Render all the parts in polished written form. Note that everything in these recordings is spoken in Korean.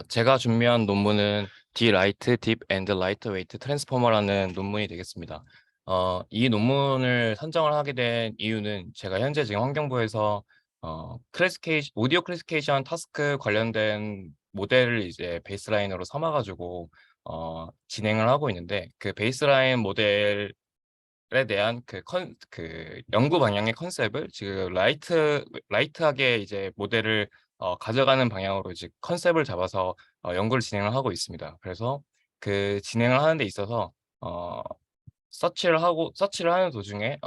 제가 준비한 논문은 D-Light Deep and Lightweight Transformer라는 논문이 되겠습니다. 이 논문을 선정을 하게 된 이유는 제가 현재 지금 환경부에서 오디오 클래시피케이션 타스크 관련된 모델을 이제 베이스라인으로 삼아가지고 진행을 하고 있는데, 그 베이스라인 모델에 대한 그 연구 방향의 컨셉을 지금 라이트하게 이제 모델을 가져가는 방향으로 이제 컨셉을 잡아서 연구를 진행을 하고 있습니다. 그래서 그 진행을 하는 데 있어서 어, 서치를 하는 도중에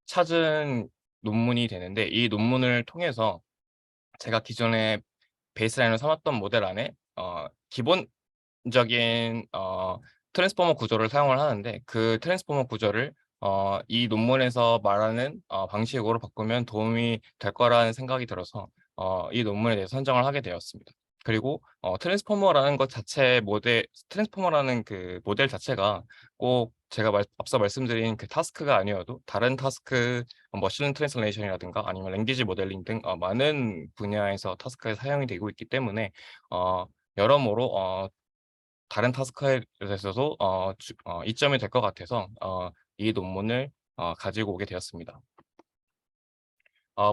찾은 논문이 되는데, 이 논문을 통해서 제가 기존에 베이스라인을 삼았던 모델 안에 기본적인 트랜스포머 구조를 사용을 하는데, 그 트랜스포머 구조를 이 논문에서 말하는 방식으로 바꾸면 도움이 될 거라는 생각이 들어서 이 논문에 대해서 선정을 하게 되었습니다. 그리고 트랜스포머라는 그 모델 자체가 꼭 제가 앞서 말씀드린 그 타스크가 아니어도 다른 타스크, 머신 트랜슬레이션이라든가 아니면 랭귀지 모델링 등 많은 분야에서 타스크에 사용이 되고 있기 때문에 여러모로 다른 타스크에 대해서도 이점이 될 것 같아서 이 논문을 가지고 오게 되었습니다.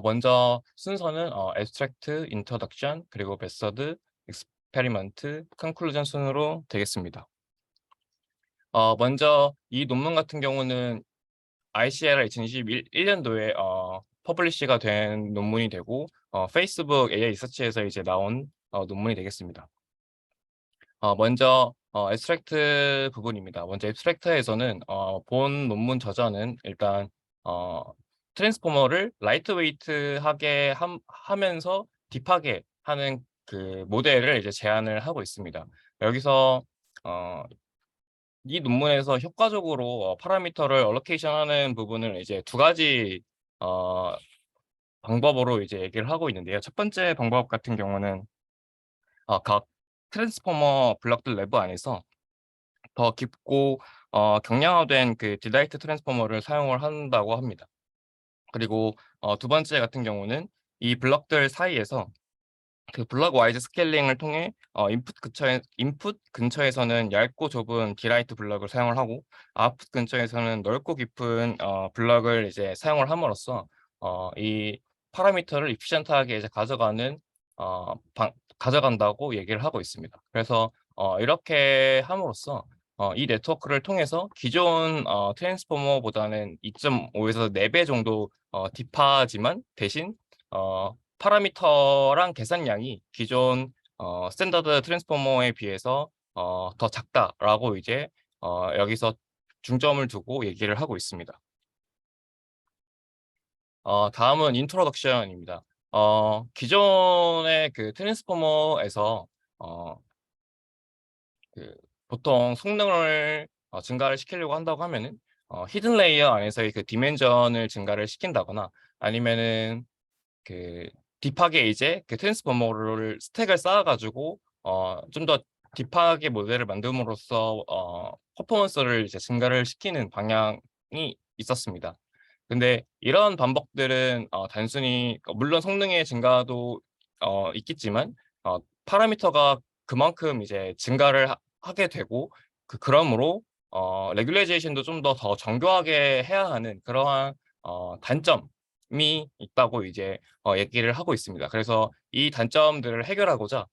먼저 순서는 abstract, introduction, 그리고 method, experiment, conclusion 순으로 되겠습니다. 먼저 이 논문 같은 경우는 ICLR 2021년도에 퍼블리시가 된 논문이 되고 페이스북 AI 리서치에서 이제 나온 논문이 되겠습니다. 먼저 앱스트랙트 부분입니다. 먼저 앱스트랙트에서는 본 논문 저자는 일단 어, 트랜스포머를 라이트웨이트하게 하면서 딥하게 하는 그 모델을 이제 제안을 하고 있습니다. 여기서 이 논문에서 효과적으로 파라미터를 얼로케이션하는 부분을 이제 두 가지 어, 방법으로 이제 얘기를 하고 있는데요. 첫 번째 방법 같은 경우는 각 트랜스포머 블록들 내부 안에서 더 깊고 경량화된 그 딜라이트 트랜스포머를 사용을 한다고 합니다. 그리고 두 번째 같은 경우는 이 블럭들 사이에서 그 블럭 와이즈 스케일링을 통해 인풋 근처에서는 얇고 좁은 딜라이트 블럭을 사용을 하고, 아웃풋 근처에서는 넓고 깊은 블럭을 이제 사용을 함으로써 이 파라미터를 이피션트하게 이제 가져간다고 얘기를 하고 있습니다. 그래서 이렇게 함으로써 이 네트워크를 통해서 기존 트랜스포머보다는 2.5에서 4배 정도 딥하지만 대신 파라미터랑 계산량이 기존 스탠다드 트랜스포머에 비해서 더 작다라고 이제 여기서 중점을 두고 얘기를 하고 있습니다. 다음은 인트로덕션입니다. 기존의 그 트랜스포머에서 어, 그 보통 성능을 증가를 시키려고 한다고 하면은 히든 레이어 안에서의 그 디멘전을 증가를 시킨다거나, 아니면은 그 딥하게 이제 그 트랜스포머를 스택을 쌓아가지고 좀 더 딥하게 모델을 만듦으로써 퍼포먼스를 이제 증가를 시키는 방향이 있었습니다. 근데 이런 반복들은 단순히 물론 성능의 증가도 있겠지만 파라미터가 그만큼 이제 증가를 하게 되고, 그러므로 레귤레이제이션도 좀 더 정교하게 해야 하는 그러한 단점이 있다고 이제 얘기를 하고 있습니다. 그래서 이 단점들을 해결하고자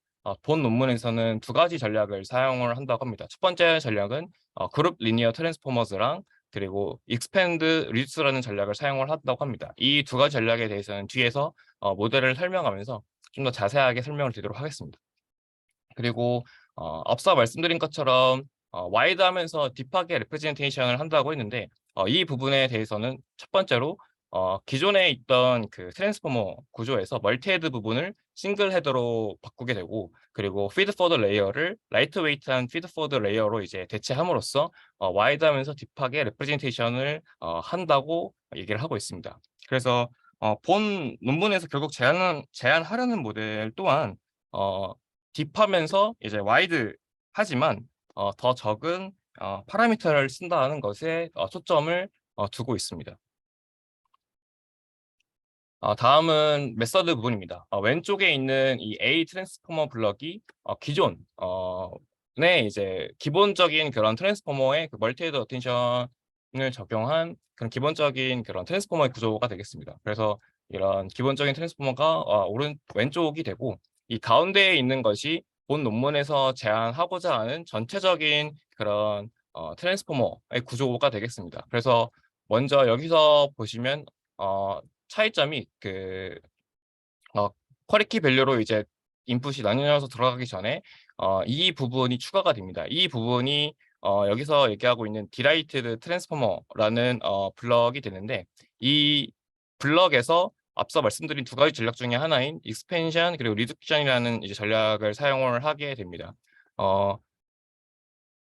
본 논문에서는 두 가지 전략을 사용을 한다고 합니다. 첫 번째 전략은 그룹 리니어 트랜스포머즈랑 그리고 익스펜드 리듀스라는 전략을 사용을 한다고 합니다. 이 두 가지 전략에 대해서는 뒤에서 모델을 설명하면서 좀 더 자세하게 설명을 드리도록 하겠습니다. 그리고 앞서 말씀드린 것처럼 와이드하면서 딥하게 레프레젠테이션을 한다고 했는데, 이 부분에 대해서는 첫 번째로 기존에 있던 그 트랜스포머 구조에서 멀티헤드 부분을 싱글 헤더로 바꾸게 되고, 그리고 피드포드 레이어를 라이트웨이트한 피드포드 레이어로 이제 대체함으로써 와이드하면서 딥하게 레프레젠테이션을 한다고 얘기를 하고 있습니다. 그래서 본 논문에서 결국 제안하려는 모델 또한 딥하면서 이제 와이드하지만 더 적은 파라미터를 쓴다는 것에 초점을 두고 있습니다. 다음은 메서드 부분입니다. 왼쪽에 있는 이 A 트랜스포머 블럭이 기존 네 이제 기본적인 그런 트랜스포머의 그 멀티헤드 어텐션을 적용한 그런 기본적인 그런 트랜스포머의 구조가 되겠습니다. 그래서 이런 기본적인 트랜스포머가 왼쪽이 되고, 이 가운데에 있는 것이 본 논문에서 제안하고자 하는 전체적인 그런 트랜스포머의 구조가 되겠습니다. 그래서 먼저 여기서 보시면 차이점이 쿼리키 밸류로 이제 인풋이 나뉘어서 들어가기 전에 이 부분이 추가가 됩니다. 이 부분이 여기서 얘기하고 있는 디라이트드 트랜스포머라는 블럭이 되는데, 이 블럭에서 앞서 말씀드린 두 가지 전략 중에 하나인 익스펜션 그리고 리덕션이라는 이제 전략을 사용을 하게 됩니다.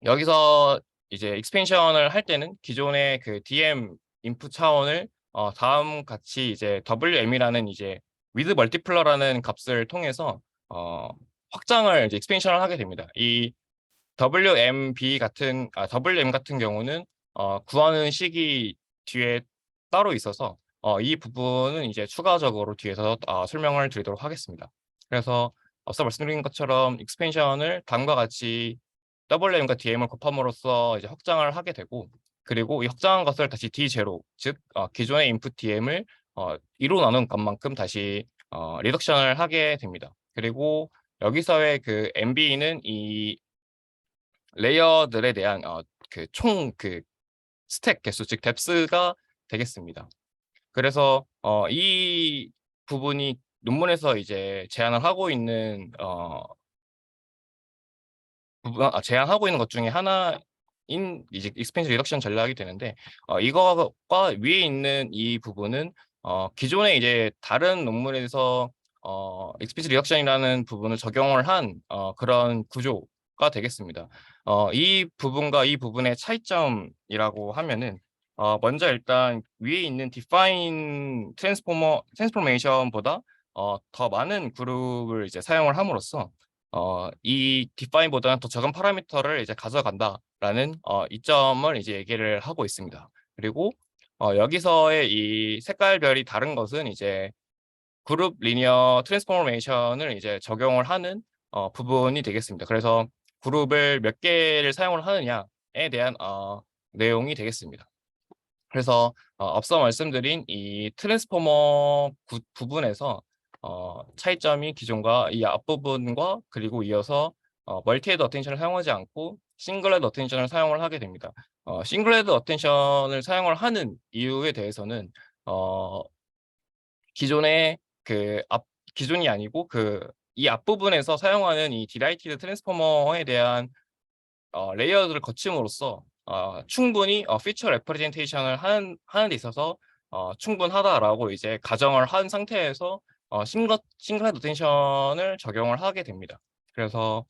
여기서 이제 익스펜션을 할 때는 기존의 그 DM 인풋 차원을 다음 같이 이제 WM이라는 이제 with multipler라는 값을 통해서 확장을 이제 익스펜션을 하게 됩니다. 이 WM 같은 경우는 구하는 식이 뒤에 따로 있어서 이 부분은 이제 추가적으로 뒤에서 설명을 드리도록 하겠습니다. 그래서 앞서 말씀드린 것처럼 익스펜션을 다음과 같이 WM과 DM을 곱함으로써 이제 확장을 하게 되고, 그리고 이 확장한 것을 다시 D0, 즉 기존의 인풋 DM을 2로 나눈 값만큼 다시 리덕션을 하게 됩니다. 그리고 여기서의 그 MB는 이 레이어들에 대한 총 스택 개수, 즉 뎁스가 되겠습니다. 그래서 이 부분이 논문에서 이제 제안을 하고 있는 제안하고 있는 것 중에 하나인 이제 익스펜션 리덕션 전략이 되는데, 이거가 위에 있는 이 부분은 기존에 이제 다른 논문에서 익스펜션 리덕션이라는 부분을 적용을 한 그런 구조가 되겠습니다. 이 부분과 이 부분의 차이점이라고 하면은 먼저 일단 위에 있는 define 트랜스포메이션보다 더 많은 그룹을 이제 사용을 함으로써 이 define보다는 더 적은 파라미터를 이제 가져간다라는 이점을 이제 얘기를 하고 있습니다. 그리고 여기서의 이 색깔별이 다른 것은 이제 그룹 리니어 트랜스포메이션을 이제 적용을 하는 부분이 되겠습니다. 그래서 그룹을 몇 개를 사용을 하느냐에 대한 내용이 되겠습니다. 그래서 앞서 말씀드린 이 트랜스포머 부분에서 차이점이 기존과 이 앞부분과 그리고 이어서 멀티헤드 어텐션을 사용하지 않고 싱글헤드 어텐션을 사용을 하게 됩니다. 싱글헤드 어텐션을 사용을 하는 이유에 대해서는 기존의 기존이 아니고 이 앞부분에서 사용하는 이 디라이티드 트랜스포머에 대한 레이어들을 거침으로써 충분히 피처 레프레젠테이션을 하는 데 있어서 충분하다라고 이제 가정을 한 상태에서 싱글헤드 어텐션을 적용을 하게 됩니다. 그래서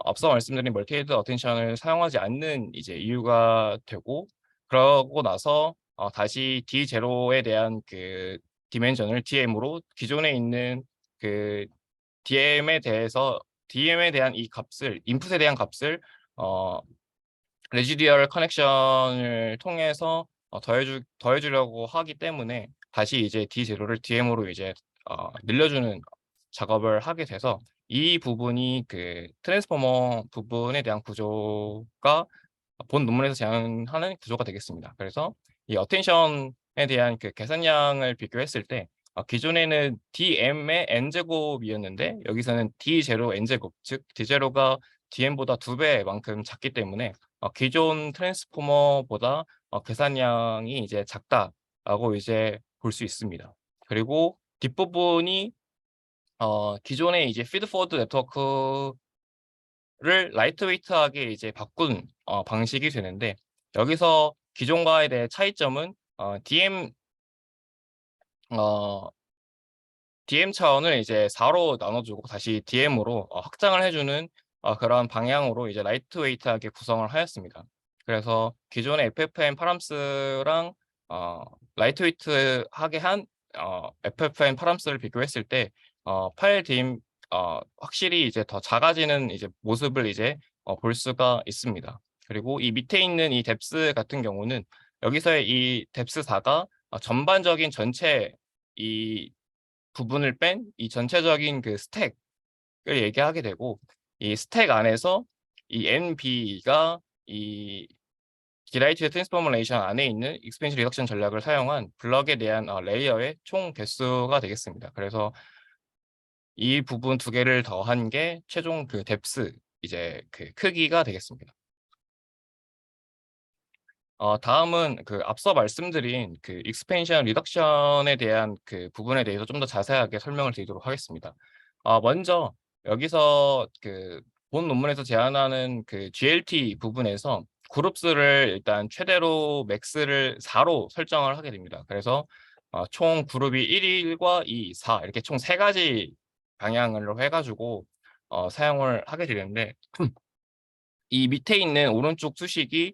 앞서 말씀드린 멀티헤드 어텐션을 사용하지 않는 이제 이유가 되고, 그러고 나서 다시 D0에 대한 그 디멘전을 DM으로 기존에 있는 그 DM에 대한 이 값을, 인풋에 대한 값을 레지디얼 커넥션을 통해서 더해주려고 하기 때문에 다시 이제 D0를 DM으로 이제 늘려주는 작업을 하게 돼서 이 부분이 그 트랜스포머 부분에 대한 구조가 본 논문에서 제안하는 구조가 되겠습니다. 그래서 이 어텐션에 대한 그 계산량을 비교했을 때 기존에는 DM의 n제곱이었는데 여기서는 D0 n제곱, 즉 D0가 DM보다 2배만큼 작기 때문에 기존 트랜스포머보다 계산량이 이제 작다라고 이제 볼 수 있습니다. 그리고 뒷부분이 기존의 이제 피드포워드 네트워크를 라이트웨이트하게 이제 바꾼 방식이 되는데, 여기서 기존과에 대해 차이점은 DM 차원을 이제 4로 나눠주고 다시 DM으로 확장을 해주는 그런 방향으로 이제 라이트웨이트하게 구성을 하였습니다. 그래서 기존의 FFM 파람스랑 라이트웨이트하게 한 FFM 파람스를 비교했을 때 파일 dim 확실히 이제 더 작아지는 이제 모습을 이제 볼 수가 있습니다. 그리고 이 밑에 있는 이 뎁스 같은 경우는 여기서의 이 뎁스 4가 전반적인 전체 이 부분을 뺀 이 전체적인 그 스택을 얘기하게 되고, 이 스택 안에서 이 NB가 이 디라이티드 트랜스포메이션 안에 있는 익스펜션 리덕션 전략을 사용한 블럭에 대한 레이어의 총 개수가 되겠습니다. 그래서 이 부분 두 개를 더한 게 최종 그 뎁스, 이제 그 크기가 되겠습니다. 다음은 그 앞서 말씀드린 그 익스펜션 리덕션에 대한 그 부분에 대해서 좀 더 자세하게 설명을 드리도록 하겠습니다. 먼저 여기서 그 본 논문에서 제안하는 그 GLT 부분에서 그룹수를 일단 최대로 맥스를 4로 설정을 하게 됩니다. 그래서 총 그룹이 1과 2, 4 이렇게 총 3가지 방향으로 해가지고 사용을 하게 되는데, 이 밑에 있는 오른쪽 수식이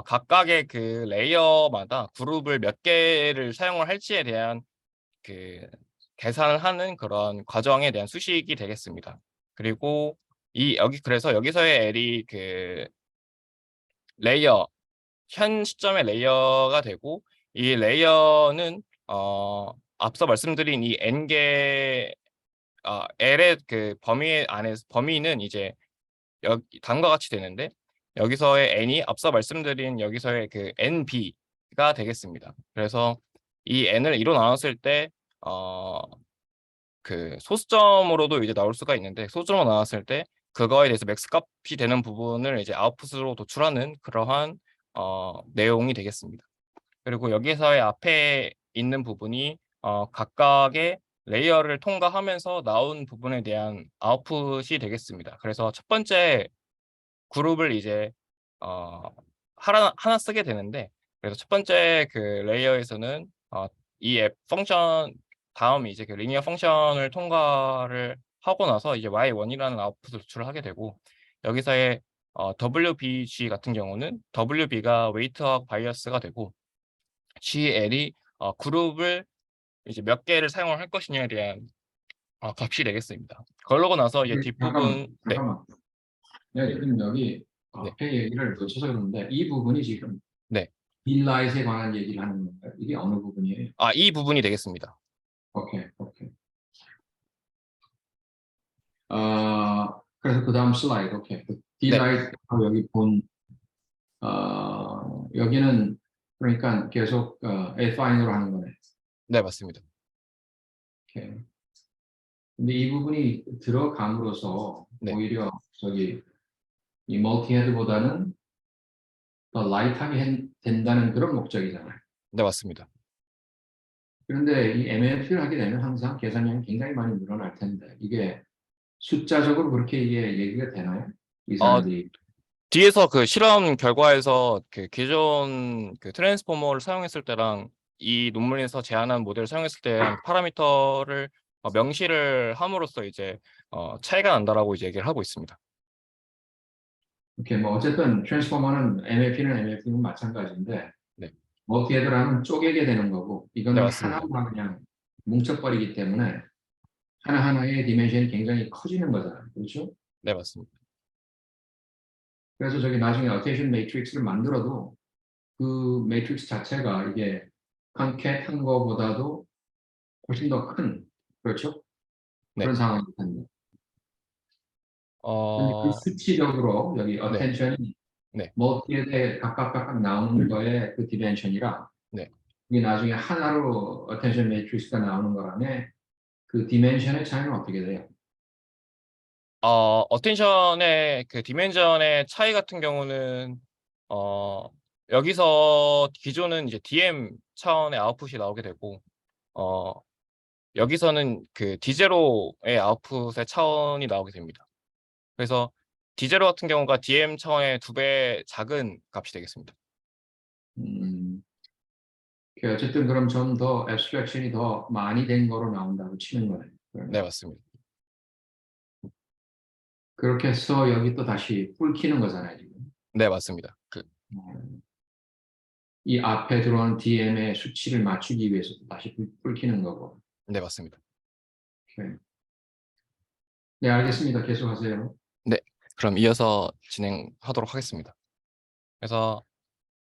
각각의 그 레이어마다 그룹을 몇 개를 사용을 할지에 대한 그 계산을 하는 그런 과정에 대한 수식이 되겠습니다. 그리고 그래서 여기서의 L이 그 레이어, 현 시점의 레이어가 되고, 이 레이어는 앞서 말씀드린 이 n개 L의 그 범위는 이제 다음과 같이 되는데, 여기서의 n이 앞서 말씀드린 여기서의 그 nb가 되겠습니다. 그래서 이 n을 2로 나눴을 때 그 소수점으로도 이제 나올 수가 있는데, 소수점으로 나눴을 때 그거에 대해서 맥스 값이 되는 부분을 이제 아웃풋으로 도출하는 그러한 내용이 되겠습니다. 그리고 여기서의 앞에 있는 부분이 각각의 레이어를 통과하면서 나온 부분에 대한 아웃풋이 되겠습니다. 그래서 첫 번째 그룹을 이제 하나 쓰게 되는데, 그래서 첫 번째 그 레이어에서는 이 앱 펑션 다음 이제 그 리니어 펑션을 통과를 하고 나서 이제 y1이라는 아웃풋을 도출을 하게 되고, 여기서의 WBG 같은 경우는 WB가 웨이트하고 바이어스가 되고, GL이 그룹을 이제 몇 개를 사용을 할 것이냐에 대한 값이 되겠습니다. 그러고 나서 이제 뒷부분. 네, 잠깐만. 내가 지금 여기 네, 앞에 얘기를 놓쳐서 그러는데 이 부분이 지금 네. 딜라잇에 관한 얘기를 하는 건가요? 이게 어느 부분이에요? 이 부분이 되겠습니다. 오케이, 오케이. 그래서 그 다음 슬라이드, 오케이. 네, 딜라잇 여기 여기는 그러니까 계속 에파인으로 하는 거네. 네, 맞습니다. 오케이. 근데 이 부분이 들어감으로써 네, 오히려 이 멀티헤드보다는 더 라이트하게 된다는 그런 목적이잖아요. 네, 맞습니다. 그런데 이 MLP를 하게 되면 항상 계산량이 굉장히 많이 늘어날 텐데 이게 숫자적으로 그렇게 이게 얘기가 되나요? 이 어, 사람들이. 뒤에서 그 실험 결과에서 그 기존 그 트랜스포머를 사용했을 때랑 이 논문에서 제안한 모델을 사용했을 때랑 파라미터를 명시를 함으로써 이제 차이가 난다라고 이제 얘기를 하고 있습니다. 이렇게 뭐 어쨌든 트랜스포머는 MLP는 MLP는 마찬가지인데 네, 멀티헤드라면 쪼개게 되는 거고 네, 이거는 맞습니다. 하나만 그냥 뭉쳐버리기 때문에 하나하나의 디멘션이 굉장히 커지는 거잖아요. 그렇죠? 네, 맞습니다. 그래서 저기 나중에 어테이션 매트릭스를 만들어도 그 매트릭스 자체가 이게 컨캣한 거보다도 훨씬 더 큰, 그렇죠? 네, 그런 상황일 텐데. 근데 그 어, 수치적으로 여기 네, 어텐션이 네, 멀티에 각각 나오는 거에 그 디멘션이랑 네. 이게 나중에 하나로 어텐션 매트릭스가 나오는 거라면 그 디멘션의 차이는 어떻게 돼요? 어텐션의 그 디멘전의 차이 같은 경우는 여기서 기존은 이제 DM 차원의 아웃풋이 나오게 되고, 어, 여기서는 그 D0의 아웃풋의 차원이 나오게 됩니다. 그래서 D0 같은 경우가 DM 차원의 2배 작은 값이 되겠습니다. 음, 어쨌든 그럼 좀 더 앱스트랙션이 더 많이 된 거로 나온다고 치는 거네요. 네, 맞습니다. 그렇게 해서 여기 또 다시 뿔키는 거잖아요, 지금. 네, 맞습니다. 이 앞에 들어온 DM의 수치를 맞추기 위해서 다시 뿔키는 거고. 네, 맞습니다. 오케이. 네, 알겠습니다. 계속하세요. 네, 그럼 이어서 진행하도록 하겠습니다. 그래서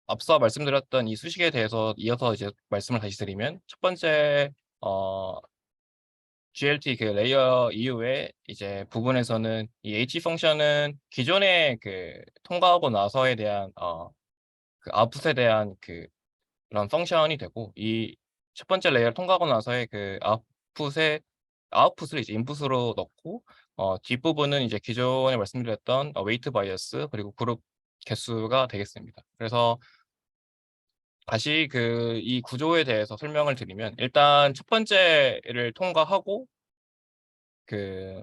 앞서 말씀드렸던 이 수식에 대해서 이어서 이제 말씀을 다시 드리면, 첫 번째 GLT 그 레이어 이후에 이제 부분에서는 이 H 펑션은 기존에 그 통과하고 나서에 대한 그 아웃풋에 대한 그런 펑션이 되고, 이 첫 번째 레이어를 통과하고 나서의 그 아웃풋을 이제 인풋으로 넣고, 뒷부분은 이제 기존에 말씀드렸던 웨이트 바이어스 그리고 그룹 개수가 되겠습니다. 그래서 다시 이 구조에 대해서 설명을 드리면, 일단 첫 번째를 통과하고 그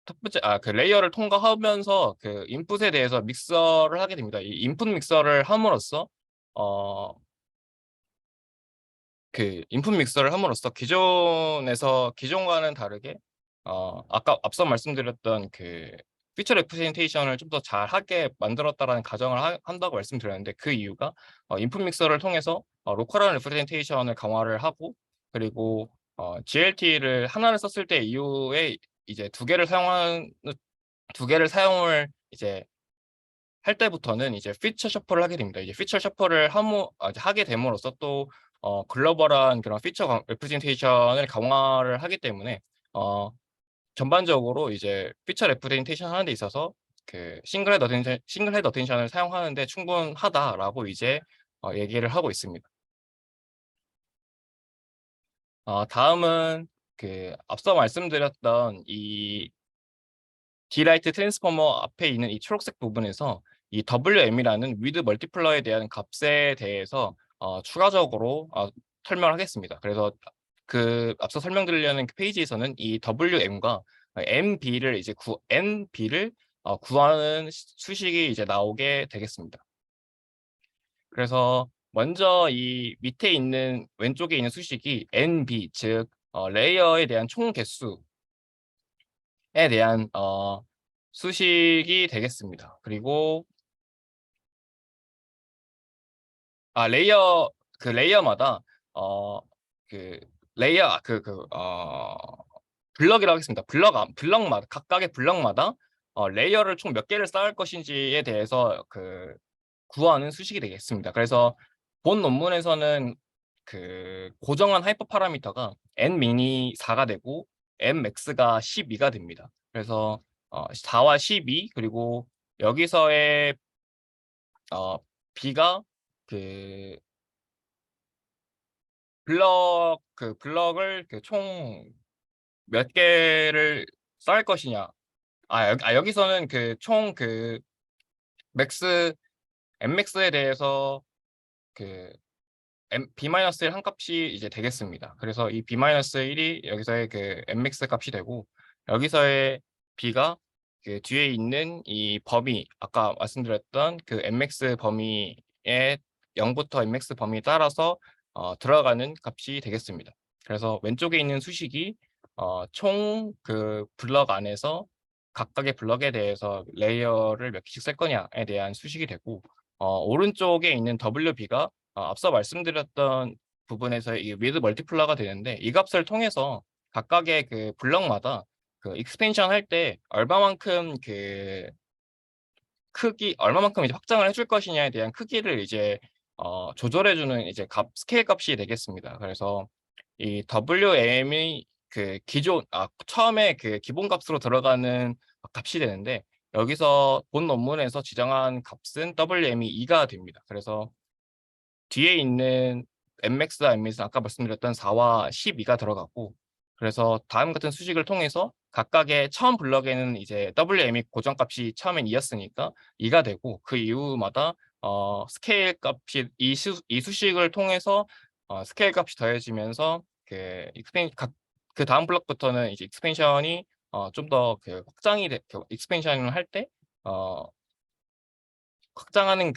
첫 번째 그 레이어를 통과하면서 그 인풋에 대해서 믹서를 하게 됩니다. 이 인풋 믹서를 함으로써 어 인풋 믹서를 함으로써 기존과는 다르게 아까 앞서 말씀드렸던 그 피처 레프레젠테이션을 좀 더 잘하게 만들었다라는 가정을 한다고 말씀드렸는데, 그 이유가 인풋 믹서를 통해서 로컬한 레프레젠테이션을 강화를 하고, 그리고 GLT를 하나를 썼을 때 이후에 이제 두 개를 사용을 이제 할 때부터는 이제 피처 셔플을 하게 됩니다. 이제 피처 셔플을 하게 됨으로써 또 글로벌한 그런 피처 레프레젠테이션을 강화를 하기 때문에 전반적으로 이제 피처 레프레젠테이션 하는 데 있어서 그 싱글 헤드 어텐션을 사용하는데 충분하다라고 이제 얘기를 하고 있습니다. 다음은 앞서 말씀드렸던 이 디라이트 트랜스포머 앞에 있는 이 초록색 부분에서 이 WM이라는 위드 멀티플러에 대한 값에 대해서 추가적으로 설명을 하겠습니다. 그래서 앞서 설명드리려는 그 페이지에서는 이 WM과 NB를 구하는 수식이 이제 나오게 되겠습니다. 그래서 먼저 이 밑에 있는 왼쪽에 있는 수식이 NB, 즉 레이어에 대한 총 개수에 대한 수식이 되겠습니다. 그리고 레이어마다 어 그 레이어 블럭이라고 하겠습니다. 블럭마다 각각의 블럭마다 레이어를 총 몇 개를 쌓을 것인지에 대해서 구하는 수식이 되겠습니다. 그래서 본 논문에서는 고정한 하이퍼 파라미터가 n민이 4가 되고 nmax가 12가 됩니다. 그래서 4와 12, 그리고 여기서의 b가 블럭을 총 몇 개를 쌓을 것이냐. 여기서는 총 맥스 nmax에 대해서 b-1 한 값이 이제 되겠습니다. 그래서 이 b-1이 여기서의 nmax 값이 되고, 여기서의 b가 뒤에 있는 이 범위, 아까 말씀드렸던 nmax 범위의 0부터 nmax 범위에 따라서 들어가는 값이 되겠습니다. 그래서 왼쪽에 있는 수식이 총 블럭 안에서 각각의 블럭에 대해서 레이어를 몇 개씩 쓸 거냐에 대한 수식이 되고, 오른쪽에 있는 WB가 앞서 말씀드렸던 부분에서 이 위드 멀티플러가 되는데, 이 값을 통해서 각각의 블럭마다 익스펜션 할 때 얼마만큼 얼마만큼 이제 확장을 해줄 것이냐에 대한 크기를 이제 조절해주는 이제 스케일 값이 되겠습니다. 그래서 이 WM이 처음에 기본 값으로 들어가는 값이 되는데, 여기서 본 논문에서 지정한 값은 WM이 2가 됩니다. 그래서 뒤에 있는 nmax와 nmin은 아까 말씀드렸던 4와 12가 들어가고, 그래서 다음 같은 수식을 통해서 각각의 처음 블럭에는 이제 WM이 고정값이 처음엔 2였으니까 2가 되고, 그 이후마다 스케일 값이 이 수식을 통해서 스케일 값이 더해지면서 그 다음 블럭부터는 이제 익스펜션이 좀 더 익스펜션을 할 때 확장하는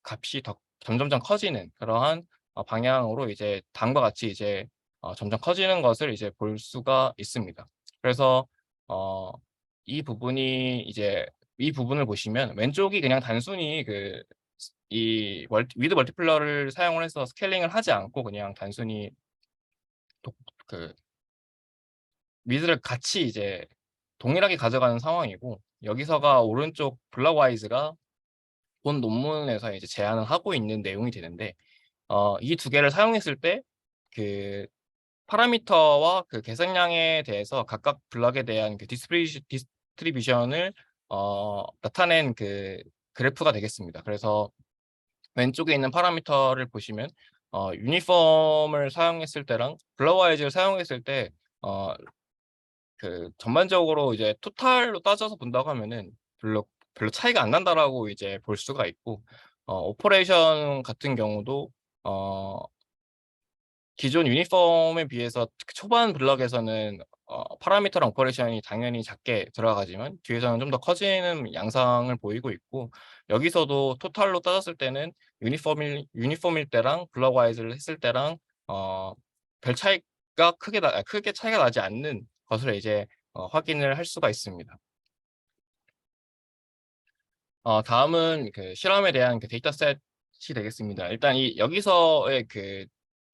값이 더 점점점 커지는 그러한 방향으로 이제 다음과 같이 이제 점점 커지는 것을 이제 볼 수가 있습니다. 그래서 이 부분을 보시면 왼쪽이 그냥 단순히 위드 멀티플러를 사용을 해서 스케일링을 하지 않고 그냥 단순히 위드를 같이 이제 동일하게 가져가는 상황이고, 여기서가 오른쪽 블럭와이즈가 본 논문에서 이제 제안을 하고 있는 내용이 되는데, 이 두 개를 사용했을 때 파라미터와 그 계산량에 대해서 각각 블럭에 대한 그 디스트리뷰션을 나타낸 그 그래프가 되겠습니다. 그래서 왼쪽에 있는 파라미터를 보시면 유니폼을 사용했을 때랑 블럭와이즈를 사용했을 때 그 전반적으로 이제 토탈로 따져서 본다고 하면은 별로 차이가 안 난다라고 이제 볼 수가 있고, 오퍼레이션 같은 경우도 기존 유니폼에 비해서 특히 초반 블럭에서는 파라미터랑 오퍼레이션이 당연히 작게 들어가지만 뒤에서는 좀 더 커지는 양상을 보이고 있고, 여기서도 토탈로 따졌을 때는 유니폼일 때랑 블럭 와이즈를 했을 때랑 별 차이가 크게 차이가 나지 않는 것을 이제 확인을 할 수가 있습니다. 다음은 그 실험에 대한 그 데이터셋이 되겠습니다. 일단 여기서의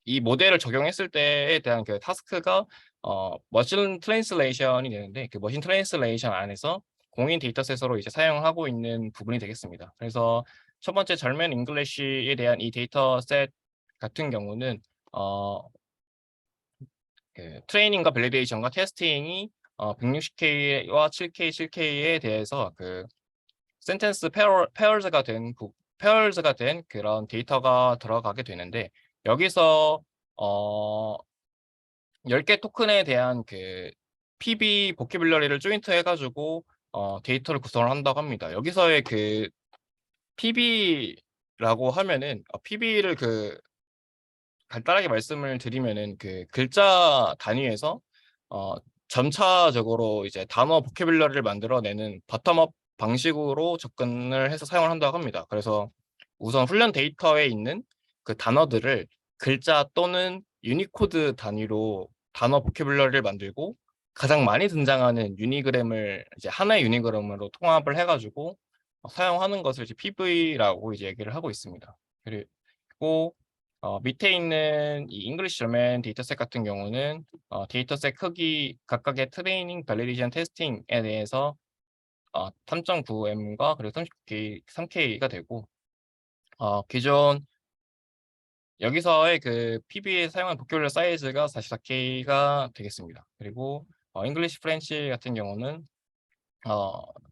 이 모델을 적용했을 때에 대한 그 타스크가 머신 트랜슬레이션이 되는데, 그 머신 트랜슬레이션 안에서 공인 데이터셋으로 이제 사용하고 있는 부분이 되겠습니다. 그래서 첫 번째 절면 잉글리시에 대한 이 데이터셋 같은 경우는 그 트레이닝과 밸리데이션과 테스팅이 160K와 7K, 7K에 대해서 그 센텐스 페어즈가 된 그런 데이터가 들어가게 되는데, 여기서 10개 토큰에 대한 그 PB 보캐뷸러리를 조인트 해가지고 데이터를 구성을 한다고 합니다. 여기서의 그 PB라고 하면은 PB를 그 간단하게 말씀을 드리면은 그 글자 단위에서 점차적으로 이제 단어 보캐뷸러리를 만들어내는 바텀업 방식으로 접근을 해서 사용을 한다고 합니다. 그래서 우선 훈련 데이터에 있는 그 단어들을 글자 또는 유니코드 단위로 단어 보캐뷸러리를 만들고, 가장 많이 등장하는 유니그램을 이제 하나의 유니그램으로 통합을 해가지고 사용하는 것을 이제 PV라고 이제 얘기를 하고 있습니다. 그리고 밑에 있는 이 잉글리시 저면 데이터셋 같은 경우는 데이터셋 크기 각각의 트레이닝, 밸리데이션, 테스팅에 대해서 3.9M과 그리고 3K가 되고, 기존 여기서의 그 PB에 사용한 보큐뷸러 사이즈가 44K가 되겠습니다. 그리고 잉글리시 프렌치 같은 경우는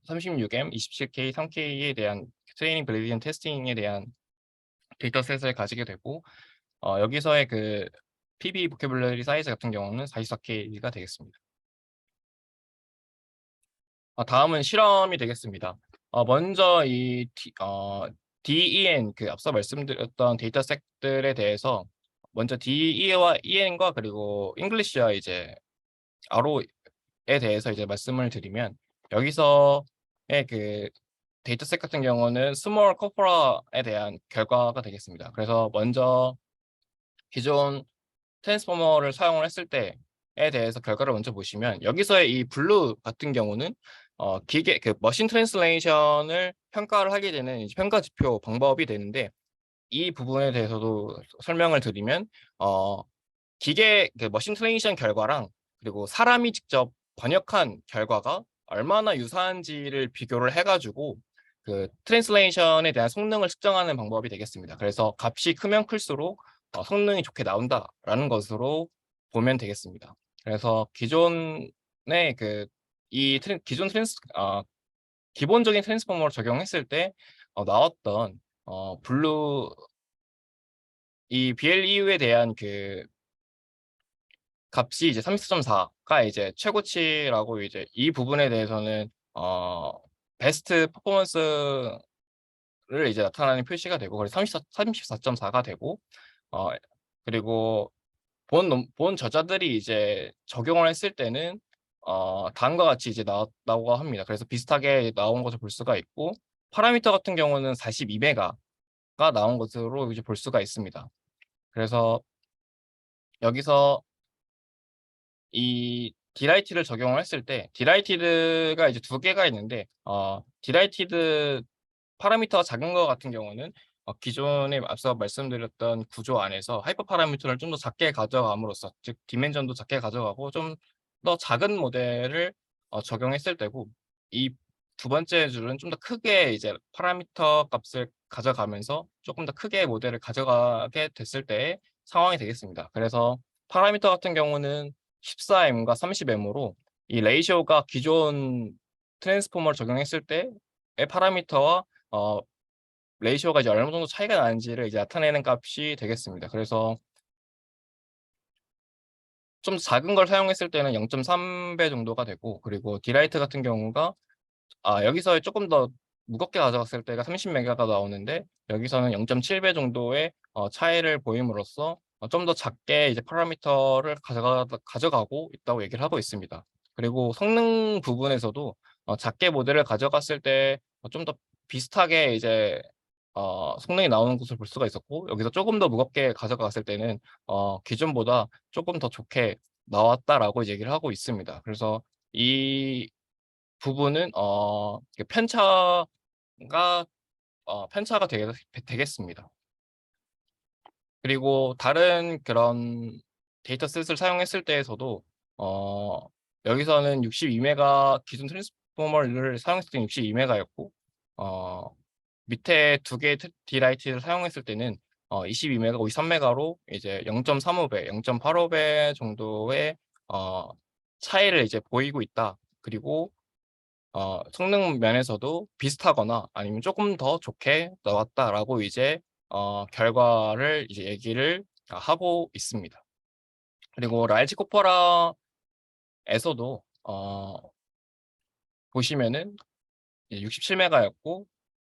36M, 27K, 3K에 대한 트레이닝, 밸리데이션, 테스팅에 대한 데이터셋을 가지게 되고, 여기서의 그 PB 보캐뷸러리 사이즈 같은 경우는 44K가 되겠습니다. 다음은 실험이 되겠습니다. 먼저 이 DEN 그 앞서 말씀드렸던 데이터셋들에 대해서 먼저 DE와 EN과 그리고 잉글리시와 이제 RO에 대해서 이제 말씀을 드리면, 여기서의 그 데이터셋 같은 경우는 스몰 코퍼라에 대한 결과가 되겠습니다. 그래서 먼저 기존 트랜스포머를 사용을 했을 때에 대해서 결과를 먼저 보시면, 여기서의 이 블루 같은 경우는 기계 그 머신 트랜슬레이션을 평가를 하게 되는 이제 평가 지표 방법이 되는데, 이 부분에 대해서도 설명을 드리면 기계 그 머신 트레이션 결과랑 그리고 사람이 직접 번역한 결과가 얼마나 유사한지를 비교를 해가지고 그 트랜슬레이션에 대한 성능을 측정하는 방법이 되겠습니다. 그래서 값이 크면 클수록 성능이 좋게 나온다라는 것으로 보면 되겠습니다. 그래서 기존의 기본적인 트랜스포머를 적용했을 때 나왔던 블루 이 BLEU에 대한 그 값이 이제 34.4가 이제 최고치라고, 이제 이 부분에 대해서는 베스트 퍼포먼스를 이제 나타나는 표시가 되고, 그래서 34.4가 되고, 그리고 본 저자들이 이제 적용을 했을 때는 다음과 같이 이제 나오고 합니다. 그래서 비슷하게 나온 것을 볼 수가 있고, 파라미터 같은 경우는 42메가가 나온 것으로 이제 볼 수가 있습니다. 그래서 여기서 이 디라이티를 적용을 했을 때, 디라이티드가 이제 두 개가 있는데, 디라이티드 파라미터가 작은 것 같은 경우는 기존에 앞서 말씀드렸던 구조 안에서 하이퍼 파라미터를 좀 더 작게 가져감으로써, 즉 디멘전도 작게 가져가고 좀 더 작은 모델을 적용했을 때고, 이 두 번째 줄은 좀 더 크게 이제 파라미터 값을 가져가면서 조금 더 크게 모델을 가져가게 됐을 때의 상황이 되겠습니다. 그래서 파라미터 같은 경우는 14M과 30M으로 이 레이시오가 기존 트랜스포머를 적용했을 때의 파라미터와 레이시오가 이제 어느 정도 차이가 나는지를 이제 나타내는 값이 되겠습니다. 그래서 좀 작은 걸 사용했을 때는 0.3배 정도가 되고, 그리고 디라이트 같은 경우가 여기서 조금 더 무겁게 가져갔을 때가 30메가가 나오는데, 여기서는 0.7배 정도의 차이를 보임으로써 좀 더 작게 이제 파라미터를 가져가고 있다고 얘기를 하고 있습니다. 그리고 성능 부분에서도 작게 모델을 가져갔을 때 좀 더 비슷하게 이제 성능이 나오는 것을 볼 수가 있었고, 여기서 조금 더 무겁게 가져갔을 때는 기존보다 조금 더 좋게 나왔다라고 이제 얘기를 하고 있습니다. 그래서 이 부분은 이게 편차가 되겠습니다. 그리고 다른 그런 데이터셋을 사용했을 때에서도 여기서는 62메가 기존 트랜스포머를 사용했을 때는 62메가였고, 밑에 두 개의 디라이트를 사용했을 때는 22메가, 53메가로 이제 0.35배, 0.85배 정도의 차이를 이제 보이고 있다. 그리고 성능 면에서도 비슷하거나 아니면 조금 더 좋게 나왔다라고 이제 결과를 이제 얘기를 하고 있습니다. 그리고 라이지 코퍼라에서도 보시면은 67메가였고,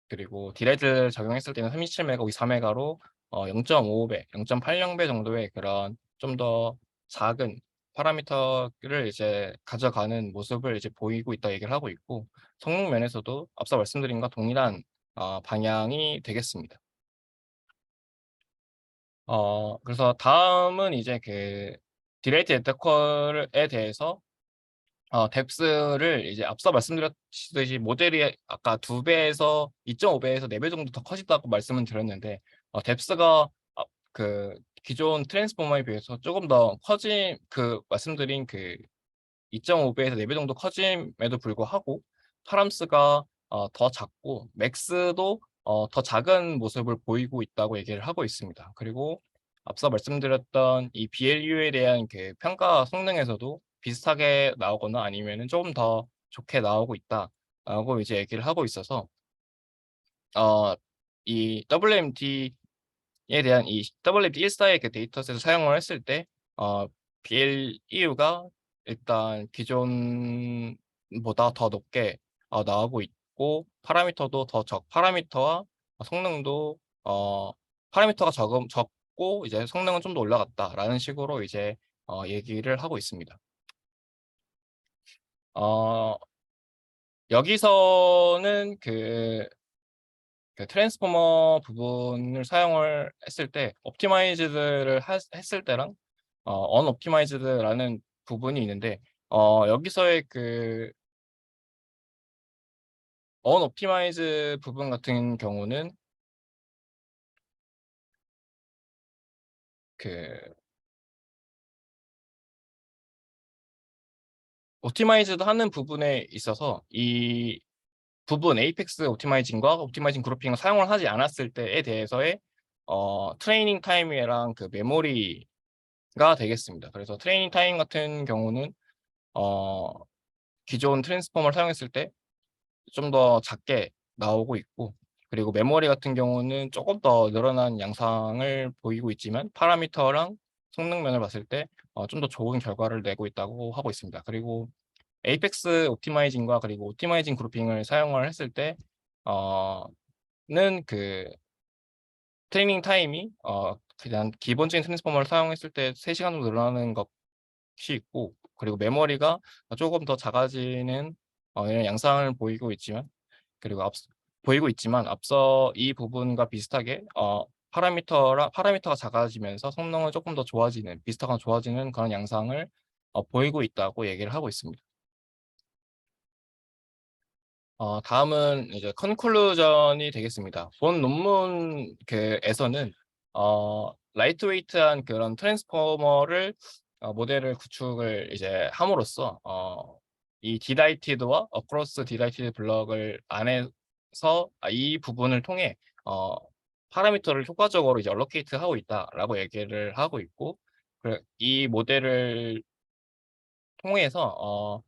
그리고 디라이트를 적용했을 때는 37메가, 54메가로 0.55배, 0.80배 정도의 그런 좀 더 작은 파라미터를 이제 가져가는 모습을 이제 보이고 있다 얘기를 하고 있고, 성능 면에서도 앞서 말씀드린 것과 동일한 방향이 되겠습니다. 그래서 다음은 이제 그 디레이트 에터컬에 대해서 뎁스를 이제 앞서 말씀드렸듯이 모델이 아까 2배에서 2.5배에서 4배 정도 더 커진다고 말씀을 드렸는데, 뎁스가 그 기존 트랜스포머에 비해서 조금 더 말씀드린 그 2.5배에서 4배 정도 커짐에도 불구하고 파람스가 더 작고 맥스도 더 작은 모습을 보이고 있다고 얘기를 하고 있습니다. 그리고 앞서 말씀드렸던 이 BLU에 대한 그 평가 성능에서도 비슷하게 나오거나 아니면은 조금 더 좋게 나오고 있다라고 이제 얘기를 하고 있어서 이 WMD에 대한 이 WMD 1사의 그 데이터셋을 사용을 했을 때 BLEU가 일단 기존보다 더 높게 나오고 있고, 파라미터와 성능도 파라미터가 적고 이제 성능은 좀 더 올라갔다라는 식으로 이제 얘기를 하고 있습니다. 여기서는 그 트랜스포머 부분을 사용을 했을 때 옵티마이즈드를 했을 때랑 언옵티마이즈드라는 부분이 있는데, 여기서의 그 언옵티마이즈 부분 같은 경우는 그 옵티마이즈드 하는 부분에 있어서 이 부분 에이펙스 옵티마이징과 옵티마이징 그룹핑을 사용을 하지 않았을 때에 대해서의 트레이닝 타임이랑 그 메모리가 되겠습니다. 그래서 트레이닝 타임 같은 경우는 기존 트랜스포머를 사용했을 때 좀 더 작게 나오고 있고, 그리고 메모리 같은 경우는 조금 더 늘어난 양상을 보이고 있지만 파라미터랑 성능면을 봤을 때 좀 더 좋은 결과를 내고 있다고 하고 있습니다. 그리고 에이펙스 옵티마이징과 그리고 옵티마이징 그룹핑을 사용을 했을 때 는 그 트레이닝 타임이 그냥 기본적인 트랜스포머를 사용했을 때 3시간 정도 늘어나는 것이 있고, 그리고 메모리가 조금 더 작아지는 이런 양상을 보이고 있지만 앞서 이 부분과 비슷하게 파라미터가 작아지면서 성능은 조금 더 비슷하거나 좋아지는 그런 양상을 보이고 있다고 얘기를 하고 있습니다. 다음은 이제 컨클루전이 되겠습니다. 본 논문에서는 라이트웨이트한 그런 트랜스포머를 모델을 구축을 이제 함으로써 이 디라이티드와 어크로스 디라이티드 블럭을 안에서 이 부분을 통해 파라미터를 효과적으로 이제 얼로케이트 하고 있다라고 얘기를 하고 있고, 이 모델을 통해서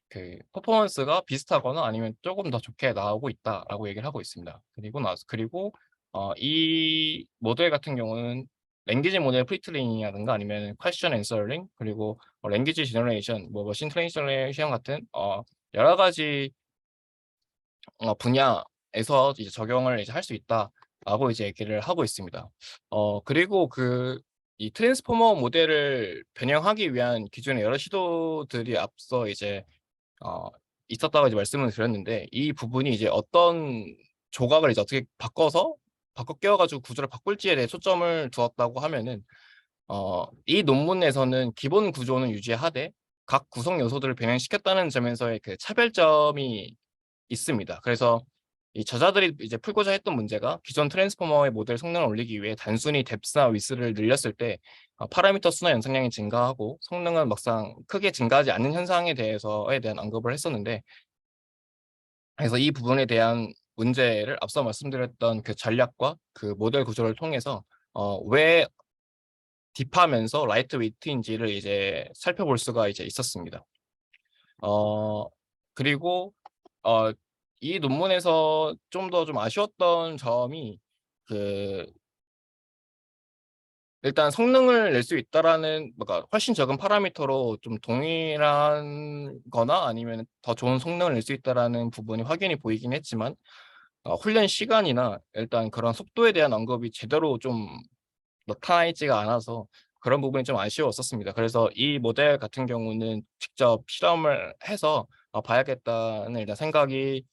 그 퍼포먼스가 비슷하거나 아니면 조금 더 좋게 나오고 있다라고 얘기를 하고 있습니다. 그리고 이 모델 같은 경우는 랭귀지 모델 프리트레이닝이라든가 아니면 퀘스천 앤서링 그리고 랭귀지 제너레이션, 머신 트랜slation 같은 여러 가지 분야에서 이제 적용을 이제 할 수 있다라고 이제 얘기를 하고 있습니다. 그리고 이 트랜스포머 모델을 변형하기 위한 기존의 여러 시도들이 앞서 이제 있었다고 이제 말씀을 드렸는데 이 부분이 이제 어떤 조각을 이제 어떻게 바꿔 끼워가지고 구조를 바꿀지에 대해 초점을 두었다고 하면은 이 논문에서는 기본 구조는 유지하되 각 구성 요소들을 변형시켰다는 점에서의 그 차별점이 있습니다. 그래서 이 저자들이 이제 풀고자 했던 문제가 기존 트랜스포머의 모델 성능을 올리기 위해 단순히 뎁스나 위스를 늘렸을 때 파라미터 수나 연산량이 증가하고 성능은 막상 크게 증가하지 않는 현상에 대해서에 대한 언급을 했었는데 그래서 이 부분에 대한 문제를 앞서 말씀드렸던 그 전략과 그 모델 구조를 통해서 왜 딥하면서 라이트 웨이트인지를 이제 살펴볼 수가 이제 있었습니다. 그리고 이 논문에서 좀 더 좀 아쉬웠던 점이 일단 성능을 낼 수 있다라는 그러니까 훨씬 적은 파라미터로 좀 동일한 거나 아니면 더 좋은 성능을 낼 수 있다라는 부분이 확연히 보이긴 했지만 훈련 시간이나 일단 그런 속도에 대한 언급이 제대로 좀 나타나 있지가 않아서 그런 부분이 좀 아쉬웠었습니다. 그래서 이 모델 같은 경우는 직접 실험을 해서 봐야겠다는 일단 생각이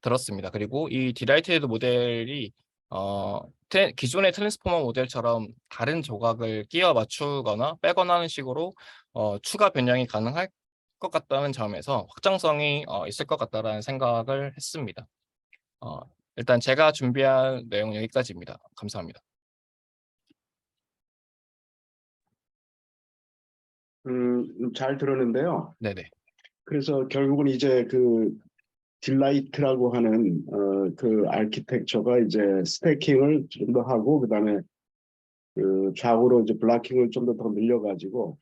들었습니다. 그리고 이 디라이테드 모델이 기존의 트랜스포머 모델처럼 다른 조각을 끼워 맞추거나 빼거나 하는 식으로 추가 변형이 가능할 것 같다는 점에서 확장성이 있을 것 같다라는 생각을 했습니다. 어, 일단 제가 준비한 내용은 여기까지입니다. 감사합니다. 잘 들었는데요. 네네. 그래서 결국은 이제 그 딜라이트라고 하는 그 아키텍처가 이제 스태킹을 좀 더 하고 그다음에 그 좌우로 이제 블락킹을 좀 더 늘려가지고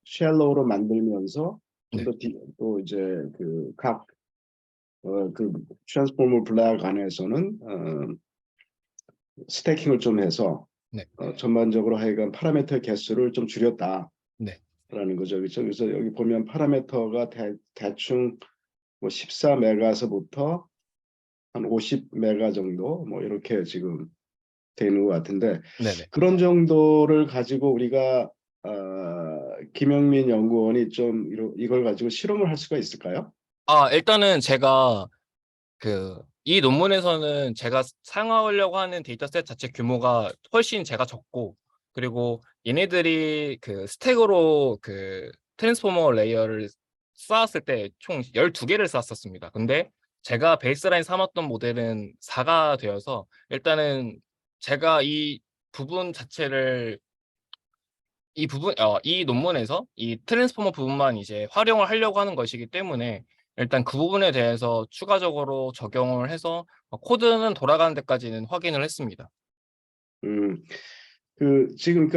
쉘로우로 만들면서 좀 네. 더 또 이제 그 트랜스포머 블락 안에서는 스태킹을 좀 해서 네. 전반적으로 하여간 파라미터 개수를 좀 줄였다라는 네. 거죠. 그렇죠? 그래서 여기 보면 파라미터가 대충 뭐 14메가서부터 한 50메가 정도 뭐 이렇게 지금 되는 것 같은데 네네. 그런 정도를 가지고 우리가 김영민 연구원이 좀 이걸 가지고 실험을 할 수가 있을까요? 일단은 제가 이 논문에서는 제가 사용하려고 하는 데이터셋 자체 규모가 훨씬 제가 적고 그리고 얘네들이 스택으로 트랜스포머 레이어를 쌓았을 때 총 12개를 쌓았었습니다. 근데 제가 베이스라인 삼았던 모델은 4가 되어서 일단은 제가 이 논문에서 이 트랜스포머 부분만 이제 활용을 하려고 하는 것이기 때문에 일단 그 부분에 대해서 추가적으로 적용을 해서 코드는 돌아가는 데까지는 확인을 했습니다. 지금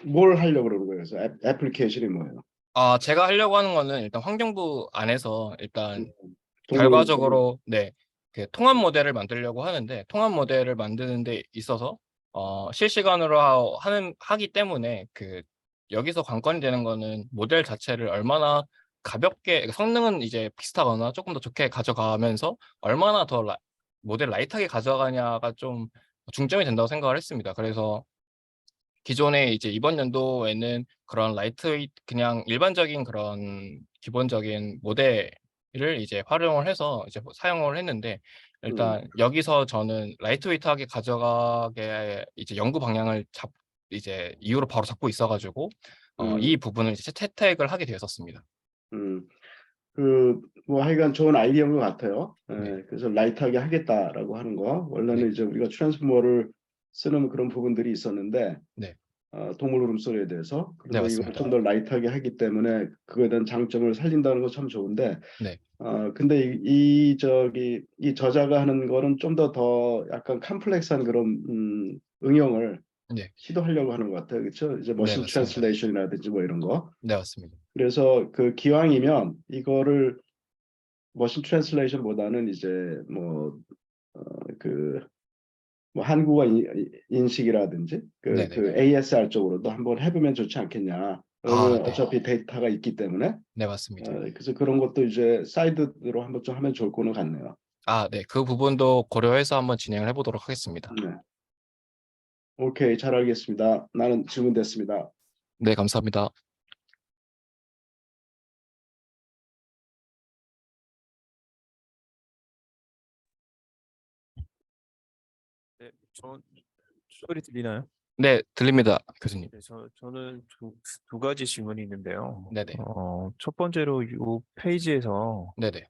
뭘 하려고 그러는 거예요? 그래서 애플리케이션이 뭐예요? 제가 하려고 하는 거는 일단 환경부 안에서 일단 동물 결과적으로 통합 모델을 만들려고 하는데 통합 모델을 만드는 데 있어서 실시간으로 하기 때문에 여기서 관건이 되는 거는 모델 자체를 얼마나 가볍게 성능은 이제 비슷하거나 조금 더 좋게 가져가면서 얼마나 더 모델 라이트하게 가져가냐가 좀 중점이 된다고 생각을 했습니다. 그래서 기존에 이제 이번 연도에는 그런 라이트웨이트 그냥 일반적인 그런 기본적인 모델을 이제 활용을 해서 이제 사용을 했는데 일단 여기서 저는 라이트웨이트하게 가져가게 이제 연구 방향을 이제 이후로 바로 잡고 있어가지고 이 부분을 이제 채택을 하게 되었었습니다. 뭐 하여간 좋은 아이디어인 것 같아요. 네, 그래서 라이트하게 하겠다라고 하는 거. 네, 원래는 이제 우리가 트랜스포머를 쓰는 그런 부분들이 있었는데 네, 동물 울음소리에 대해서 네, 그런데 이걸 맞습니다. 좀 더 라이트하게 하기 때문에 그거에 대한 장점을 살린다는 건 참 좋은데 네, 근데 이 저자가 하는 거는 좀 더 약간 컴플렉스한 그런 응용을 네. 시도하려고 하는 것 같아요. 그렇죠? 이제 네, 머신 맞습니다. 트랜슬레이션이라든지 뭐 이런 거. 네, 맞습니다. 그래서 그 기왕이면 이거를 머신 트랜슬레이션보다는 이제 그 뭐 한국어 인식이라든지 네네. 그 ASR 쪽으로도 한번 해보면 좋지 않겠냐. 아, 그러면 네. 어차피 데이터가 있기 때문에 네, 맞습니다. 그래서 그런 것도 이제 사이드로 한번 좀 하면 좋을 거는 같네요. 아, 네. 그 부분도 고려해서 한번 진행을 해보도록 하겠습니다. 네. 오케이, 잘 알겠습니다. 나는 질문됐습니다. 네, 감사합니다. 네, 소리 들리나요? 네, 들립니다, 교수님. 네, 저는 두 가지 질문이 있는데요. 네네. 첫 번째로 네네.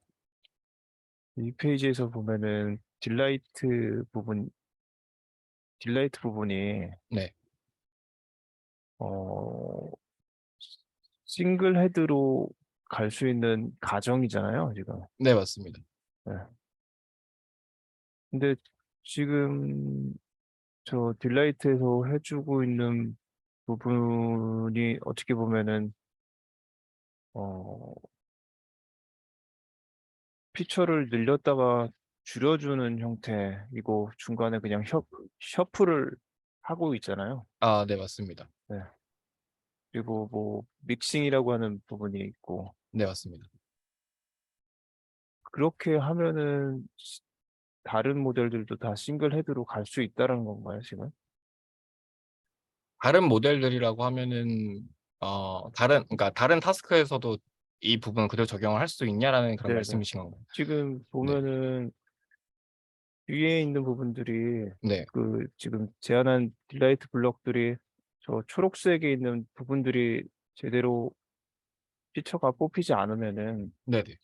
이 페이지에서 보면은 딜라이트 부분이 네. 어, 싱글 헤드로 갈 수 있는 가정이잖아요, 지금. 네, 맞습니다. 네. 근데 지금 저 딜라이트에서 해주고 있는 부분이 어떻게 보면은 어, 피처를 늘렸다가 줄여주는 형태이고 중간에 그냥 셔플을 하고 있잖아요. 아, 네, 맞습니다. 네. 그리고 뭐 믹싱이라고 하는 부분이 있고 네, 맞습니다. 그렇게 하면은 다른 모델들도 다 싱글 헤드로 갈 수 있다는 건가요, 지금? 다른 모델들이라고 하면은 그러니까 다른 타스크에서도 이 부분 그대로 적용을 할 수 있냐라는 그런 네네. 말씀이신 건가요? 지금 네. 보면은 위에 있는 부분들이 네. 그 지금 제안한 딜라이트 블럭들이 저 초록색에 있는 부분들이 제대로 피처가 뽑히지 않으면은 네네.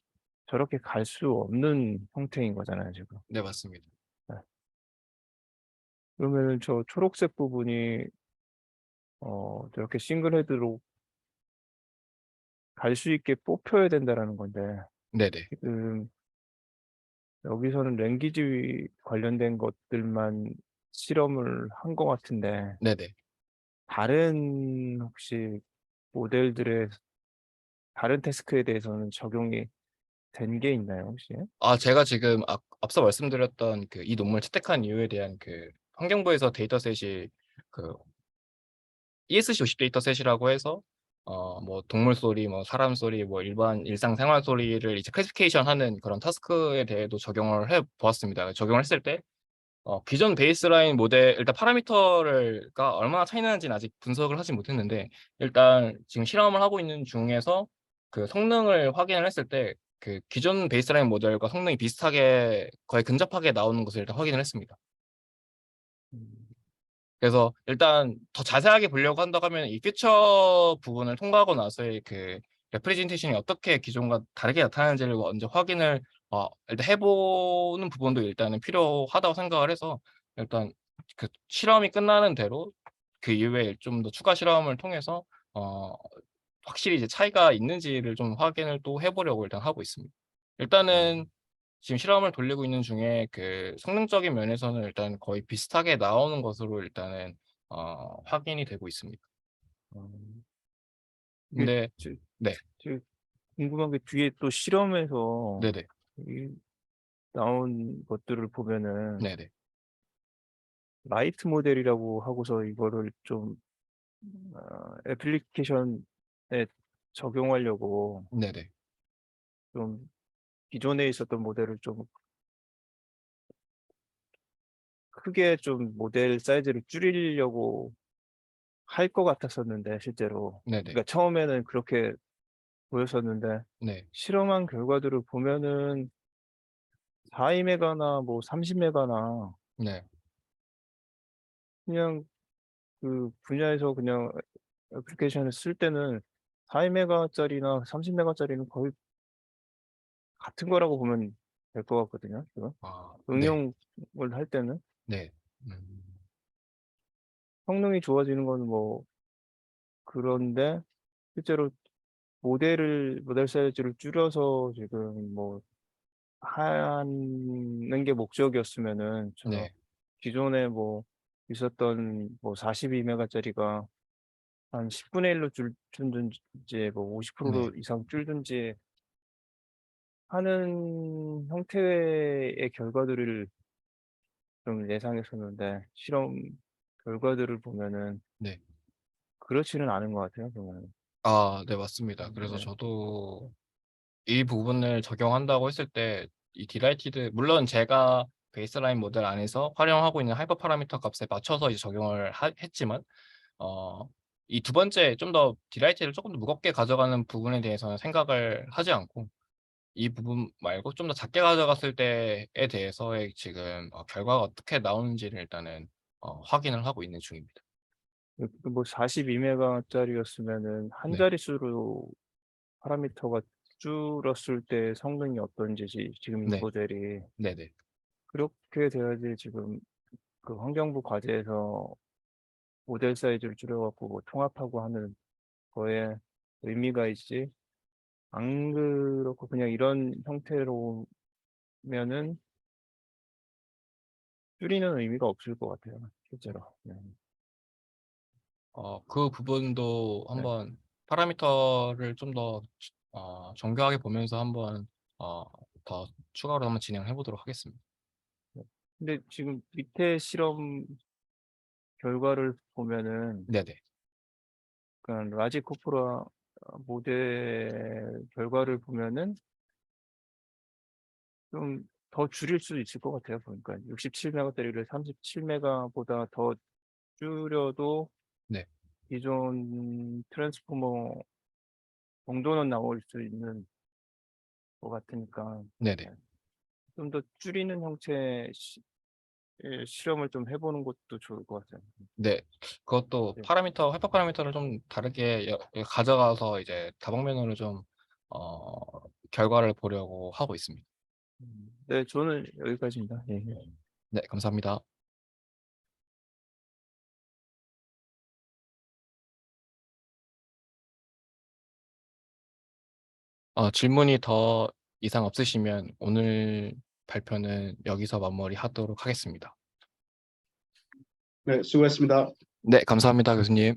저렇게 갈 수 없는 형태인 거잖아요, 지금. 네, 맞습니다. 네. 그러면은 저 초록색 부분이 저렇게 싱글 헤드로 갈 수 있게 뽑혀야 된다라는 건데 네네. 지금 여기서는 랭귀지 관련된 것들만 실험을 한 것 같은데 네네. 다른 혹시 모델들의 다른 태스크에 대해서는 적용이 된 게 있나요, 혹시? 제가 지금 앞서 말씀드렸던 그 이 논문을 채택한 이유에 대한 그 환경부에서 데이터셋이 그 ESC50 데이터셋이라고 해서 뭐 동물 소리, 뭐 사람 소리, 뭐 일상 생활 소리를 이제 클래시피케이션하는 그런 타스크에 대해도 적용을 해 보았습니다. 적용을 했을 때 기존 베이스라인 모델 일단 파라미터가 얼마나 차이 나는지는 아직 분석을 하진 못했는데 일단 지금 실험을 하고 있는 중에서 그 성능을 확인을 했을 때 그 기존 베이스라인 모델과 성능이 비슷하게 거의 근접하게 나오는 것을 일단 확인을 했습니다. 음. 그래서 일단 더 자세하게 보려고 한다고 하면 이 퓨처 부분을 통과하고 나서의 그 레프레젠테이션이 어떻게 기존과 다르게 나타나는지를 먼저 확인을 일단 해보는 부분도 일단은 필요하다고 생각을 해서 일단 그 실험이 끝나는 대로 그 이후에 좀 더 추가 실험을 통해서 확실히 이제 차이가 있는지를 좀 확인을 또 해보려고 일단 하고 있습니다. 일단은 지금 실험을 돌리고 있는 중에 그 성능적인 면에서는 일단 거의 비슷하게 나오는 것으로 일단은 확인이 되고 있습니다. 이게 근데 네, 저 궁금한 게 뒤에 또 실험에서 네네, 이 나온 것들을 보면은 네네, 라이트 모델이라고 하고서 이거를 좀 애플리케이션에 적용하려고 네네, 좀 기존에 있었던 모델을 좀 크게 좀 모델 사이즈를 줄이려고 할 것 같았었는데 실제로 네네, 그러니까 처음에는 그렇게 보였었는데 네, 실험한 결과들을 보면은 42메가나 뭐 30메가나 네, 그냥 그 분야에서 그냥 애플리케이션을 쓸 때는 42메가짜리나 30메가짜리는 거의 같은 거라고 보면 될 것 같거든요. 지금 네, 응용을 할 때는 네, 성능이 좋아지는 건 뭐 그런데 실제로 모델 사이즈를 줄여서 지금 뭐 하는 게 목적이었으면은 저 네, 기존에 뭐 있었던 뭐 42메가짜리가 한 10분의 1로 줄든지 뭐 50% 이상 줄든지 하는 형태의 결과들을 좀 예상했었는데 실험 결과들을 보면은 네. 그렇지는 않은 것 같아요, 보면은. 네, 맞습니다. 그래서 네. 저도 이 부분을 적용한다고 했을 때 이 디라이티드, 물론 제가 베이스라인 모델 안에서 활용하고 있는 하이퍼 파라미터 값에 맞춰서 이제 적용을 했지만 이 두 번째 좀 더 디라이티드를 조금 더 무겁게 가져가는 부분에 대해서는 생각을 하지 않고 이 부분 말고 좀 더 작게 가져갔을 때에 대해서의 지금 결과가 어떻게 나오는지를 일단은 확인을 하고 있는 중입니다. 뭐 42메가짜리였으면은 한 네. 자릿수로 파라미터가 줄었을 때 성능이 어떤지 지금 이 네. 모델이 네네. 그렇게 돼야지 지금 그 환경부 과제에서 모델 사이즈를 줄여 갖고 뭐 통합하고 하는 거에 의미가 있지. 안 그렇고 그냥 이런 형태로면은 줄이는 의미가 없을 것 같아요, 실제로. 네. 그 부분도 네. 한번 파라미터를 좀 더 정교하게 보면서 한번 더 추가로 한번 진행해 보도록 하겠습니다. 근데 지금 밑에 실험 결과를 보면은 네네. 그러니까 라지 코프라 모델 결과를 보면은 좀 더 줄일 수 있을 것 같아요, 보니까. 67메가짜리를 37메가보다 더 줄여도 네. 기존 트랜스포머 정도는 나올 수 있는 것 같으니까 네네. 좀 더 줄이는 형태의 실험을 좀 해 보는 것도 좋을 것 같아요. 네. 그것도 네. 파라미터 하이퍼 파라미터를 좀 다르게 가져가서 이제 다방면으로 좀 결과를 보려고 하고 있습니다. 네, 저는 여기까지입니다. 예. 네, 감사합니다. 질문이 더 이상 없으시면 오늘 발표는 여기서 마무리하도록 하겠습니다. 네, 수고했습니다. 네, 감사합니다, 교수님.